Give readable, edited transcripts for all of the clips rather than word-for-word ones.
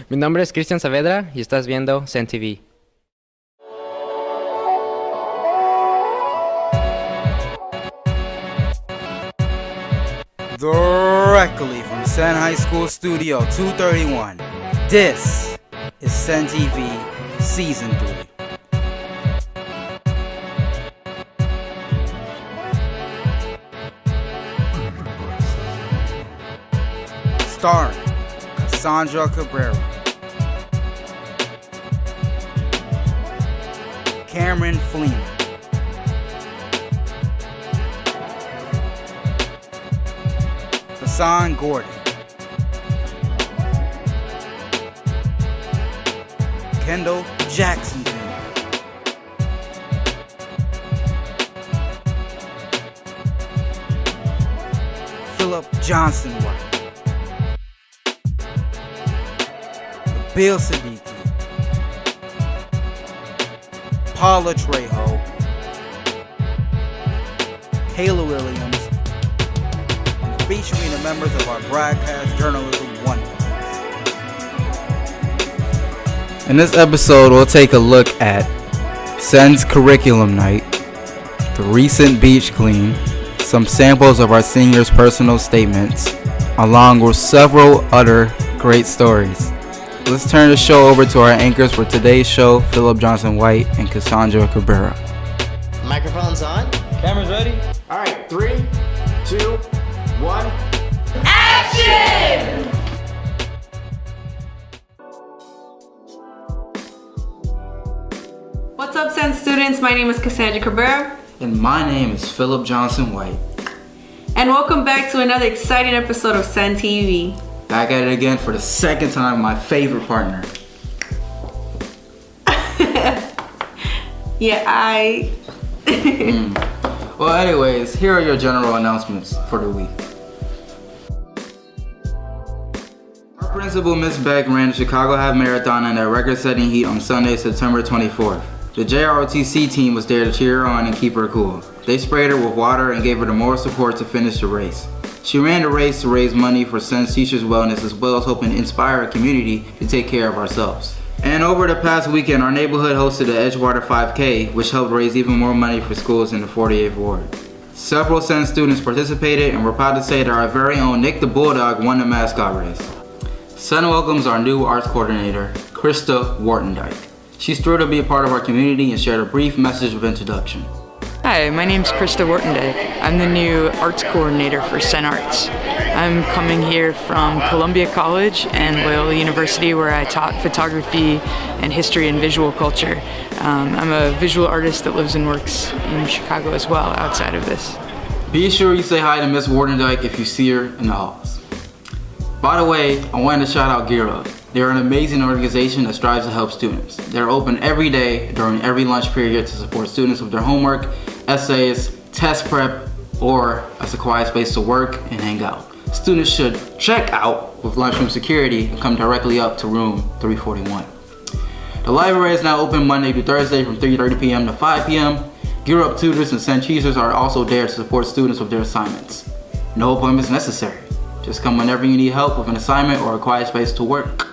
Mi nombre es Cristian Saavedra y estás viendo Senn TV. Directly from Senn High School Studio 231, this is Senn TV Season 3. Starring Cassandra Cabrera, Cameron Fleeman, Hassan Gordon, Kendall Jackson Jr., Philip Johnson White, Bill Siddiqui, Paula Trejo, Kayla Williams, and featuring the members of our broadcast journalism wonders. In this episode, we'll take a look at Senn's curriculum night, the recent beach clean, some samples of our seniors' personal statements, along with several other great stories. Let's turn the show over to our anchors for today's show, Philip Johnson White and Cassandra Cabrera. Microphone's on. Cameras ready? All right, 3, 2, 1. Action! What's up, Senn students? My name is Cassandra Cabrera. And my name is Philip Johnson White. And welcome back to another exciting episode of Senn TV. Back at it again for the second time, my favorite partner. Well, anyways, here are your general announcements for the week. Our principal, Miss Beck, ran the Chicago Half Marathon in their record-setting heat on Sunday, September 24th. The JROTC team was there to cheer her on and keep her cool. They sprayed her with water and gave her the moral support to finish the race. She ran the race to raise money for Senn's teachers' wellness, as well as hoping to inspire our community to take care of ourselves. And over the past weekend, our neighborhood hosted the Edgewater 5K, which helped raise even more money for schools in the 48th Ward. Several Senn students participated, and we're proud to say that our very own Nick the Bulldog won the mascot race. Senn welcomes our new arts coordinator, Krista Wartendijk. She's thrilled to be a part of our community and shared a brief message of introduction. Hi, my name's Krista Wartendijk. I'm the new arts coordinator for Senn Arts. I'm coming here from Columbia College and Loyola University, where I taught photography and history and visual culture. I'm a visual artist that lives and works in Chicago as well, outside of this. Be sure you say hi to Miss Wartendijk if you see her in the halls. By the way, I wanted to shout out Gear Up. They're an amazing organization that strives to help students. They're open every day during every lunch period to support students with their homework, essays, test prep, or as a quiet space to work and hang out. Students should check out with lunchroom security and come directly up to room 341. The library is now open Monday through Thursday from 3:30 p.m. to 5 p.m. Gear Up tutors and Senn teachers are also there to support students with their assignments. No appointments necessary. Just come whenever you need help with an assignment or a quiet space to work.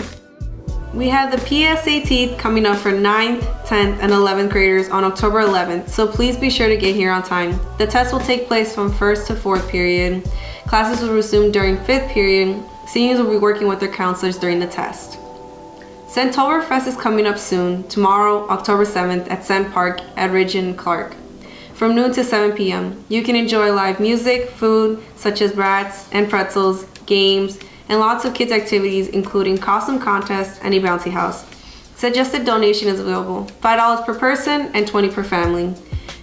We have the PSAT coming up for 9th, 10th, and 11th graders on October 11th, so please be sure to get here on time. The test will take place from 1st to 4th period. Classes will resume during 5th period. Seniors will be working with their counselors during the test. Senntoberfest is coming up soon, tomorrow, October 7th at Senn Park at Ridge and Clark, from noon to 7 p.m. You can enjoy live music, food such as brats and pretzels, games, and lots of kids activities including costume contests and a bouncy house. Suggested donation is available, $5 per person and $20 per family.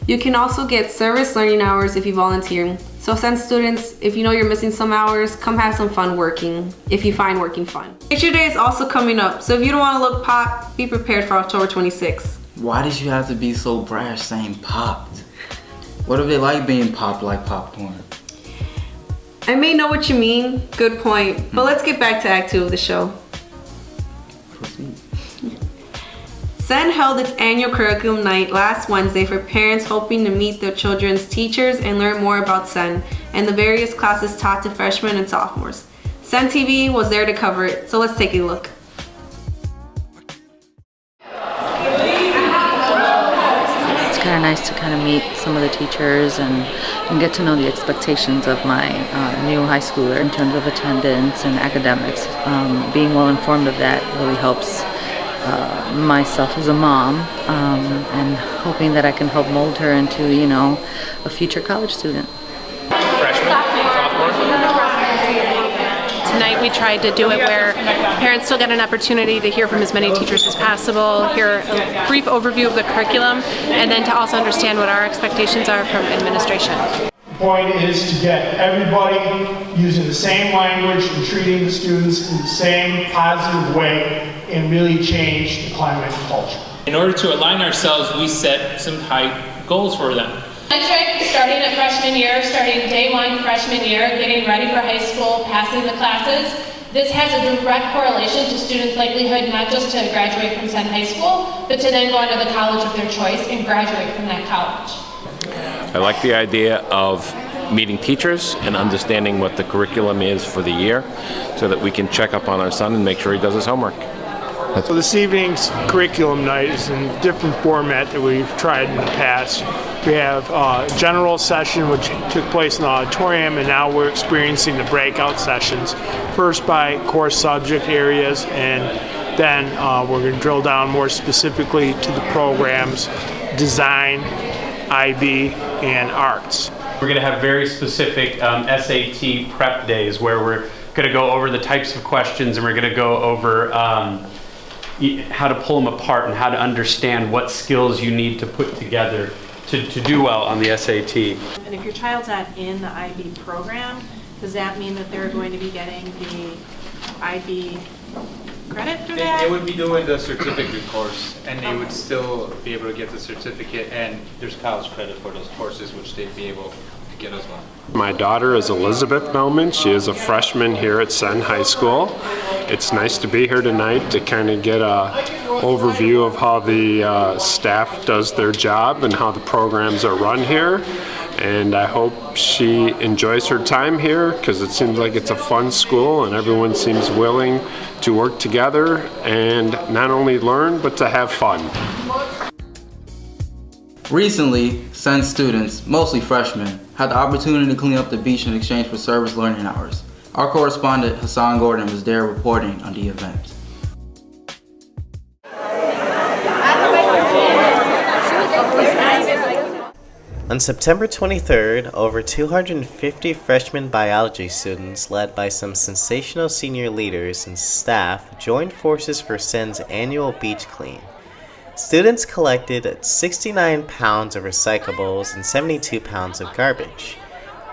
You can also get service learning hours if you volunteer. So Senn students, if you know you're missing some hours, come have some fun working, if you find working fun. Picture Day is also coming up, so if you don't want to look pop, be prepared for October 26th. Why did you have to be so brash saying popped? What if they like being popped like popcorn? I may know what you mean, good point, but let's get back to Act 2 of the show. Proceed. Senn held its annual curriculum night last Wednesday for parents hoping to meet their children's teachers and learn more about Senn and the various classes taught to freshmen and sophomores. Senn TV was there to cover it, so let's take a look. nice to kind of meet some of the teachers and get to know the expectations of my new high schooler in terms of attendance and academics. Being well informed of that really helps myself as a mom, and hoping that I can help mold her into, you know, a future college student. Freshman, sophomore. Tonight we tried to do it where parents still get an opportunity to hear from as many teachers as possible, hear a brief overview of the curriculum, and then to also understand what our expectations are from administration. The point is to get everybody using the same language and treating the students in the same positive way and really change the climate and culture. In order to align ourselves, we set some high goals for them. Starting at freshman year, starting day one freshman year, getting ready for high school, passing the classes. This has a direct correlation to students' likelihood not just to graduate from Senn High School, but to then go on to the college of their choice and graduate from that college. I like the idea of meeting teachers and understanding what the curriculum is for the year so that we can check up on our son and make sure he does his homework. So this evening's curriculum night is in a different format that we've tried in the past. We have a general session which took place in the auditorium, and now we're experiencing the breakout sessions. First by course subject areas, and then we're going to drill down more specifically to the programs, design, IB, and arts. We're going to have very specific SAT prep days where we're going to go over the types of questions, and we're going to go over how to pull them apart and how to understand what skills you need to put together to do well on the SAT. And if your child's not in the IB program, does that mean that they're going to be getting the IB credit for that? They would be doing the certificate course, and they would still be able to get the certificate, and there's college credit for those courses, which they'd be able to get as well. My daughter is Elizabeth Melman. She is a freshman here at Senn High School. It's nice to be here tonight to kind of get a overview of how the staff does their job and how the programs are run here. And I hope she enjoys her time here because it seems like it's a fun school and everyone seems willing to work together and not only learn but to have fun. Recently, Senn students, mostly freshmen, had the opportunity to clean up the beach in exchange for service learning hours. Our correspondent Hassan Gordon was there reporting on the event. On September 23rd, over 250 freshman biology students, led by some sensational senior leaders and staff, joined forces for Senn's annual beach clean. Students collected 69 pounds of recyclables and 72 pounds of garbage.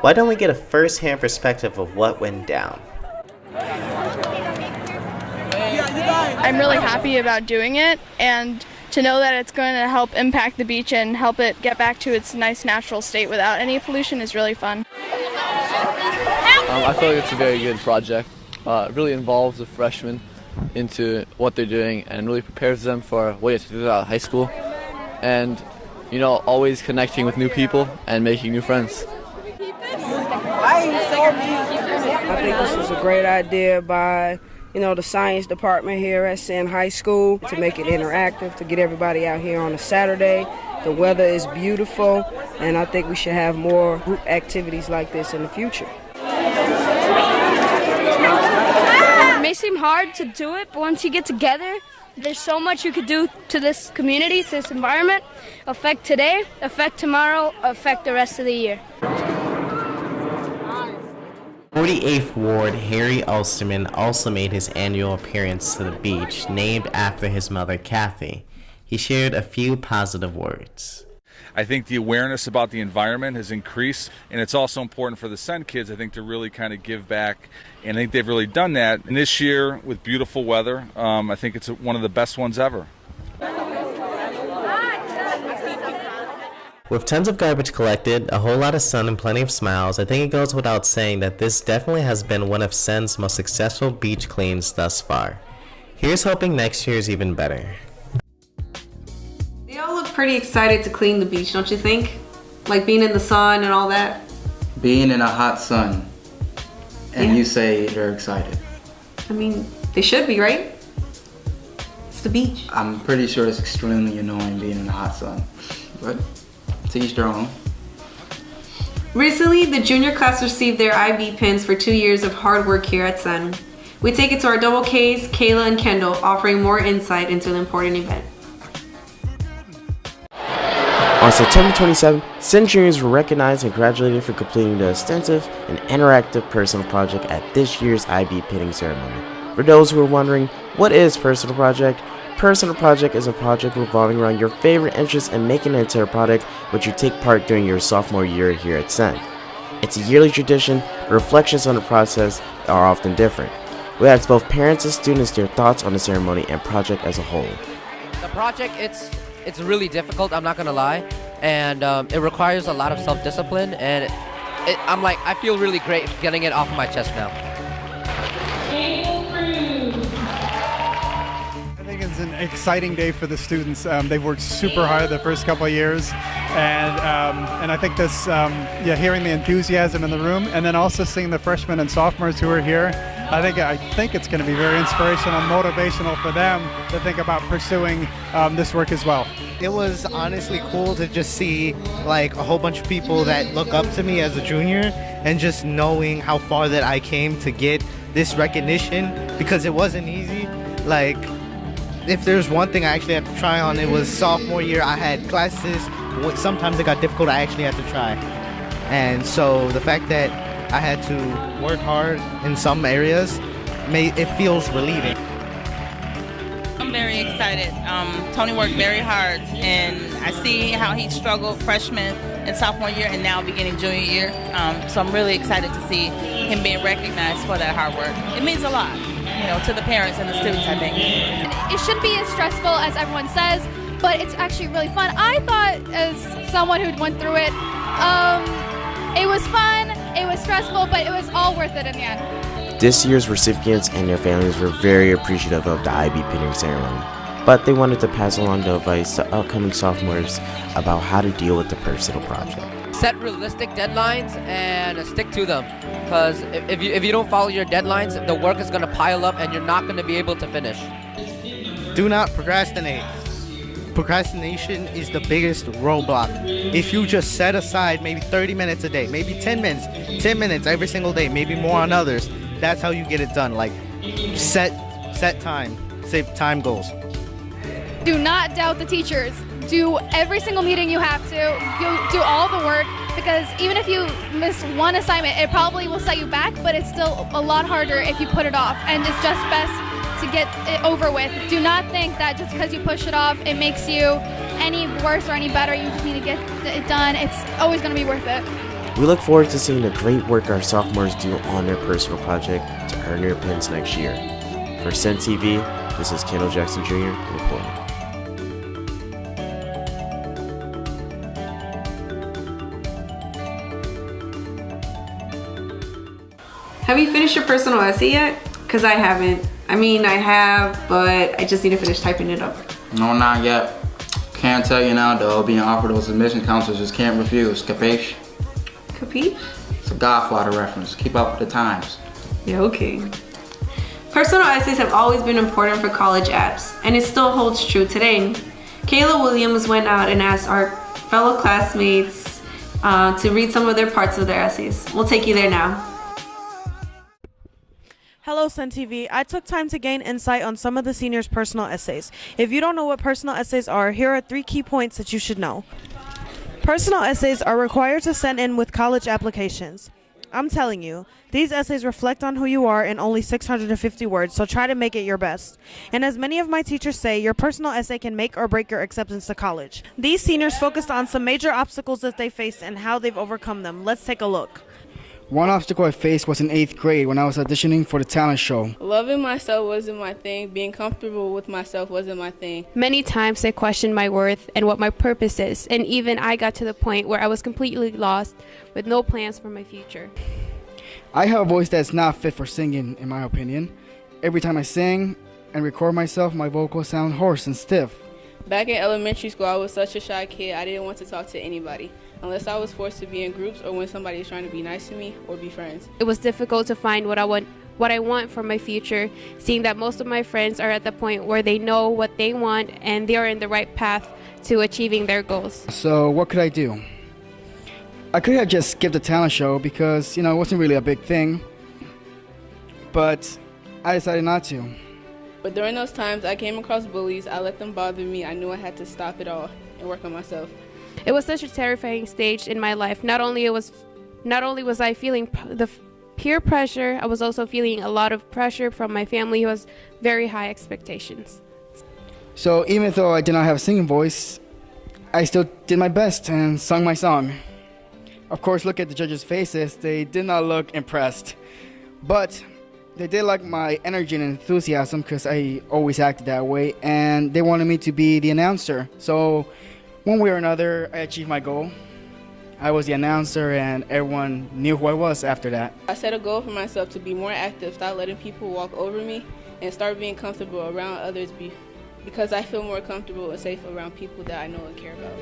Why don't we get a first-hand perspective of what went down? I'm really happy about doing it, and to know that it's going to help impact the beach and help it get back to its nice natural state without any pollution is really fun. I feel like it's a very good project. It really involves the freshmen into what they're doing and really prepares them for what you have to do out of high school, and you know, always connecting with new people and making new friends. I think this was a great idea by the science department here at Senn High School to make it interactive, to get everybody out here on a Saturday. The weather is beautiful, and I think we should have more group activities like this in the future. It may seem hard to do it, but once you get together, there's so much you could do to this community, to this environment. Affect today, affect tomorrow, affect the rest of the year. 48th Ward Harry Ulsterman also made his annual appearance to the beach, named after his mother Kathy. He shared a few positive words. I think the awareness about the environment has increased, and it's also important for the Senn kids, I think, to really kind of give back, and I think they've really done that. And this year, with beautiful weather, I think it's one of the best ones ever. With tons of garbage collected, a whole lot of sun, and plenty of smiles, I think it goes without saying that this definitely has been one of Senn's most successful beach cleans thus far. Here's hoping next year is even better. They all look pretty excited to clean the beach, don't you think? Like being in the sun and all that. Being in a hot sun, and Yeah. you say they're excited. I mean, they should be, right? It's the beach. I'm pretty sure it's extremely annoying being in the hot sun, but To each their own. Recently, the junior class received their IB pins for 2 years of hard work here at Senn. We take it to our double Ks, Kayla and Kendall, offering more insight into the important event. On September 27th, Senn juniors were recognized and congratulated for completing the extensive and interactive personal project at this year's IB pinning ceremony. For those who are wondering, what is Personal Project? Personal Project is a project revolving around your favorite interests and making it into a product which you take part during your sophomore year here at Senn. It's a yearly tradition, but reflections on the process are often different. We asked both parents and students their thoughts on the ceremony and project as a whole. The project, it's really difficult, I'm not gonna lie, and it requires a lot of self-discipline, and I feel really great getting it off of my chest now. I think it's an exciting day for the students. They've worked super hard the first couple of years, and I think this, hearing the enthusiasm in the room, and then also seeing the freshmen and sophomores who are here, I think it's going to be very inspirational and motivational for them to think about pursuing this work as well. It was honestly cool to just see like a whole bunch of people that look up to me as a junior, and just knowing how far that I came to get this recognition, because it wasn't easy. Like, if there's one thing I actually had to try on, it was sophomore year. I had classes, sometimes it got difficult, I actually had to try. And so the fact that I had to work hard in some areas, it feels relieving. I'm very excited. Tony worked very hard, and I see how he struggled freshman and sophomore year and now beginning junior year. So I'm really excited to see him being recognized for that hard work. It means a lot, to the parents and the students, I think. It shouldn't be as stressful as everyone says, but it's actually really fun. I thought, as someone who went through it, it was fun, it was stressful, but it was all worth it in the end. This year's recipients and their families were very appreciative of the IB pinning ceremony, but they wanted to pass along the advice to upcoming sophomores about how to deal with the personal project. Set realistic deadlines and stick to them, because if you don't follow your deadlines, the work is going to pile up and you're not going to be able to finish. Do not procrastinate. Procrastination is the biggest roadblock. If you just set aside maybe 30 minutes a day, maybe 10 minutes every single day, maybe more on others, that's how you get it done. Like, set time, save time goals. Do not doubt the teachers. Do every single meeting you have to. Do all the work, because even if you miss one assignment, it probably will set you back, but it's still a lot harder if you put it off, and it's just best to get it over with. Do not think that just because you push it off, it makes you any worse or any better. You just need to get it done. It's always going to be worth it. We look forward to seeing the great work our sophomores do on their personal project to earn their pins next year. For Senn TV, this is Kendall Jackson Jr. reporting. Have you finished your personal essay yet? Because I haven't. I mean, I have, but I just need to finish typing it up. No, not yet. Can't tell you now though, being offered those admission counselors just can't refuse, capiche? Capiche? It's a Godfather reference, keep up with the times. Yeah, okay. Personal essays have always been important for college apps, and it still holds true today. Kayla Williams went out and asked our fellow classmates to read some of their parts of their essays. We'll take you there now. Hello, Senn TV. I took time to gain insight on some of the seniors' personal essays. If you don't know what personal essays are, here are 3 key points that you should know. Personal essays are required to send in with college applications. I'm telling you, these essays reflect on who you are in only 650 words, so try to make it your best. And as many of my teachers say, your personal essay can make or break your acceptance to college. These seniors focused on some major obstacles that they faced and how they've overcome them. Let's take a look. One obstacle I faced was in 8th grade when I was auditioning for the talent show. Loving myself wasn't my thing. Being comfortable with myself wasn't my thing. Many times they questioned my worth and what my purpose is, and even I got to the point where I was completely lost with no plans for my future. I have a voice that's not fit for singing, in my opinion. Every time I sing and record myself, my vocals sound hoarse and stiff. Back in elementary school, I was such a shy kid. I didn't want to talk to anybody unless I was forced to be in groups or when somebody was trying to be nice to me or be friends. It was difficult to find what I want for my future, seeing that most of my friends are at the point where they know what they want and they are in the right path to achieving their goals. So what could I do? I could have just skipped the talent show because, it wasn't really a big thing. But I decided not to. But during those times, I came across bullies. I let them bother me. I knew I had to stop it all and work on myself. It was such a terrifying stage in my life. Not only was I feeling the peer pressure, I was also feeling a lot of pressure from my family who has very high expectations. So even though I did not have a singing voice, I still did my best and sung my song. Of course, look at the judges' faces. They did not look impressed. But they did like my energy and enthusiasm because I always acted that way, and they wanted me to be the announcer. So one way or another, I achieved my goal. I was the announcer, and everyone knew who I was after that. I set a goal for myself to be more active, stop letting people walk over me, and start being comfortable around others because I feel more comfortable and safe around people that I know and care about.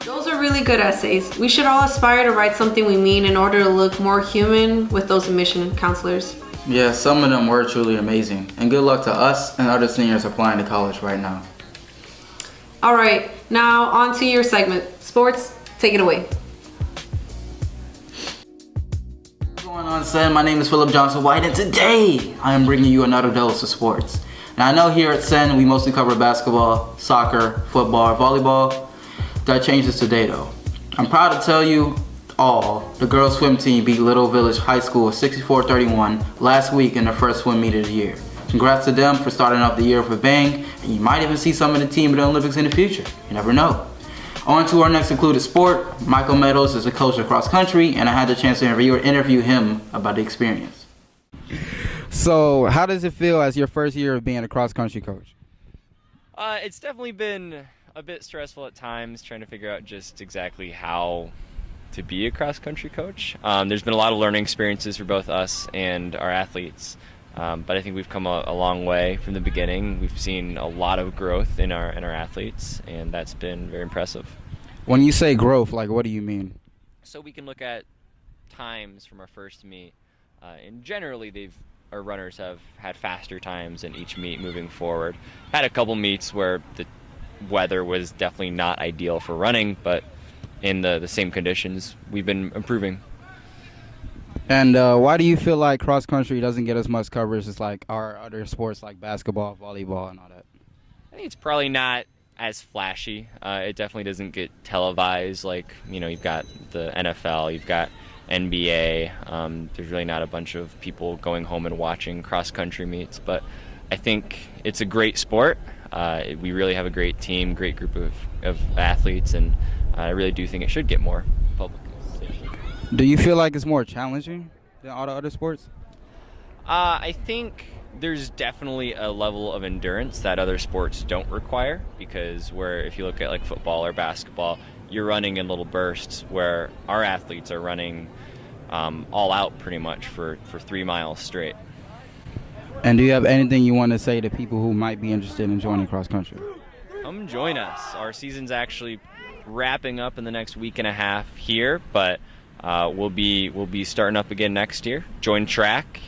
Those are really good essays. We should all aspire to write something we mean in order to look more human with those admission counselors. Yeah, some of them were truly amazing. And good luck to us and other seniors applying to college right now. All right, now on to your segment. Sports, take it away. What's going on, Senn? My name is Philip Johnson White, and today I am bringing you another dose of sports. Now I know here at Senn we mostly cover basketball, soccer, football, volleyball. That changes today though. I'm proud to tell you all, the girls swim team beat Little Village High School 64-31 last week in their first swim meet of the year. Congrats to them for starting off the year with a bang, and you might even see some of the team in the Olympics in the future. You never know. On to our next included sport. Michael Meadows is a coach of cross country, and I had the chance to interview him about the experience. So how does it feel as your first year of being a cross country coach? It's definitely been a bit stressful at times, trying to figure out just exactly how to be a cross-country coach. There's been a lot of learning experiences for both us and our athletes, but I think we've come a long way from the beginning. We've seen a lot of growth in our our and that's been very impressive. When you say growth, like what do you mean? So we can look at times from our first meet, and generally our runners have had faster times in each meet moving forward. Had a couple meets where the weather was definitely not ideal for running, but in the same conditions, we've been improving. And why do you feel like cross country doesn't get as much coverage as like our other sports like basketball, volleyball, and all that? I think it's probably not as flashy. It definitely doesn't get televised like, you've got the NFL, you've got NBA. There's really not a bunch of people going home and watching cross country meets, but I think it's a great sport. We really have a great team, great group of athletes, and I really do think it should get more public. Do you feel like it's more challenging than all the other sports? I think there's definitely a level of endurance that other sports don't require, because if you look at like football or basketball, you're running in little bursts, where our athletes are running all out pretty much for 3 miles straight. And do you have anything you want to say to people who might be interested in joining cross country? Come join us. Our season's actually wrapping up in the next week and a half here, but we'll be starting up again next year. Join track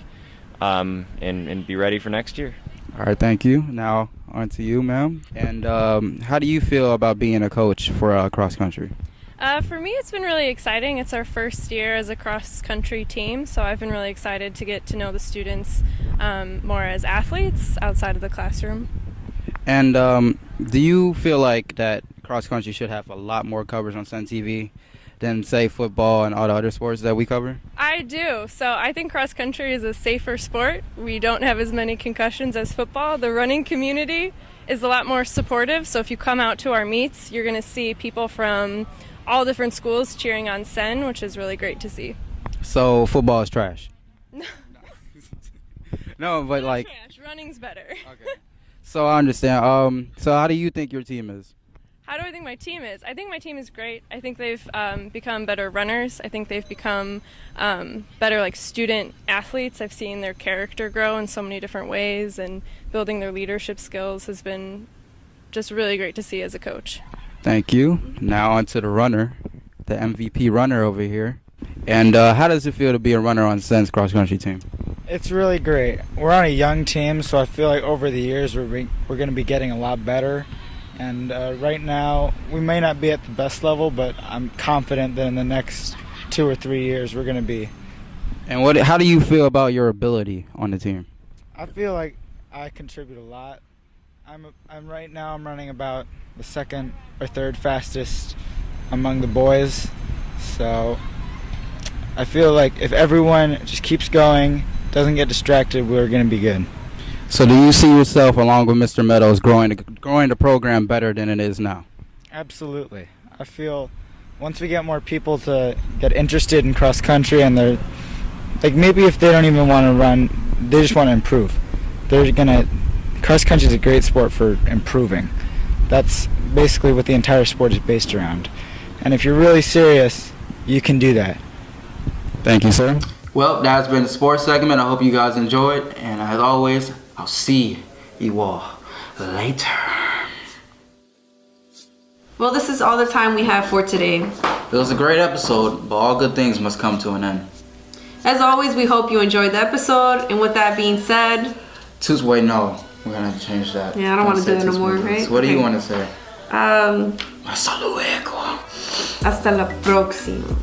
and be ready for next year. All right, thank you. Now on to you, ma'am. And how do you feel about being a coach for cross country? For me, it's been really exciting. It's our first year as a cross-country team, so I've been really excited to get to know the students more as athletes outside of the classroom. And do you feel like that cross-country should have a lot more coverage on Senn TV than, say, football and all the other sports that we cover? I do. So I think cross-country is a safer sport. We don't have as many concussions as football. The running community is a lot more supportive, so if you come out to our meets, you're going to see people from all different schools cheering on Senn, which is really great to see. So football is trash? No, but like... trash. Running's better. Okay. So I understand. So how do you think your team is? How do I think my team is? I think my team is great. I think they've become better runners. I think they've become better like student athletes. I've seen their character grow in so many different ways, and building their leadership skills has been just really great to see as a coach. Thank you. Now on to the runner, the MVP runner over here. And how does it feel to be a runner on Senn's cross country team? It's really great. We're on a young team, so I feel like over the years we're going to be getting a lot better. And right now, we may not be at the best level, but I'm confident that in the next 2 or 3 years we're going to be. And how do you feel about your ability on the team? I feel like I contribute a lot. I'm right now I'm running about the 2nd or 3rd fastest among the boys. So I feel like if everyone just keeps going, doesn't get distracted, we're going to be good. So do you see yourself, along with Mr. Meadows, growing the program better than it is now? Absolutely. I feel once we get more people to get interested in cross country, and they're like, maybe if they don't even want to run, they just want to improve. Cross country is a great sport for improving. That's basically what the entire sport is based around. And if you're really serious, you can do that. Thank you, sir. Well, that's been the sports segment. I hope you guys enjoyed. And as always, I'll see you all later. Well, this is all the time we have for today. It was a great episode, but all good things must come to an end. As always, we hope you enjoyed the episode. And with that being said... Wait, no. We're going to have to change that. Yeah, I don't want to do it no more, right? So what do you want to say? Hasta luego. Hasta la próxima.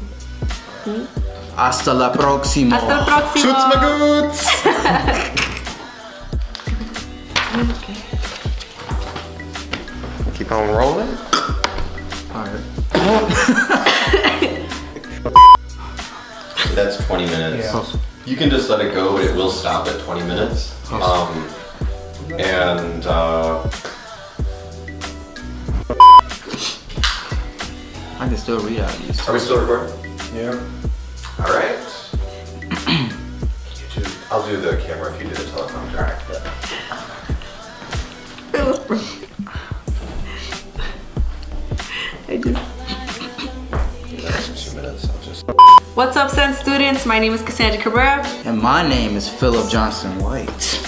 Hasta la próxima. Hasta la próxima. Shoots my goods. Keep on rolling. Alright. That's 20 minutes. Yeah. You can just let it go, but it will stop at 20 minutes. I can still read out these. Are we still recording? Yeah. All right. I'll do the camera if you do the telephone. All right. What's up, Senn students? My name is Cassandra Cabrera. And my name is Philip Johnson White.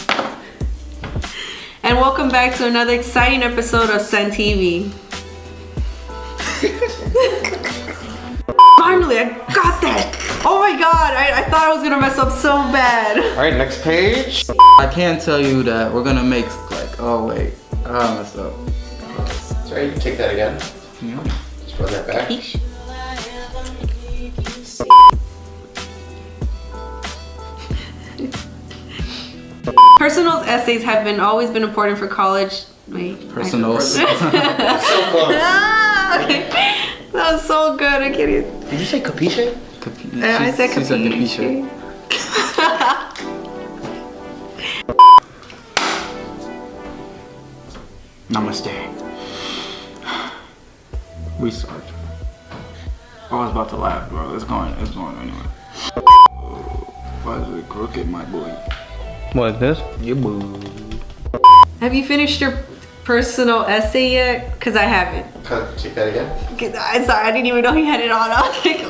And welcome back to another exciting episode of Senn TV. Finally, I got that! Oh my god, I thought I was gonna mess up so bad. Alright, next page. I can tell you that we're gonna make oh wait, I messed up. Sorry, you can take that again. Yeah. Just run that back. Personals essays have always been important for college. Wait. Personals. So close. Okay. That was so good. I can't even. Did you say capiche? I said capiche. Namaste. Restart. I was about to laugh, bro. It's going anyway. Why is it crooked, my boy? What is this? Yeah, boy. Have you finished your personal essay yet? Because I haven't. Take that again. I'm sorry, I didn't even know he had it on. I was like,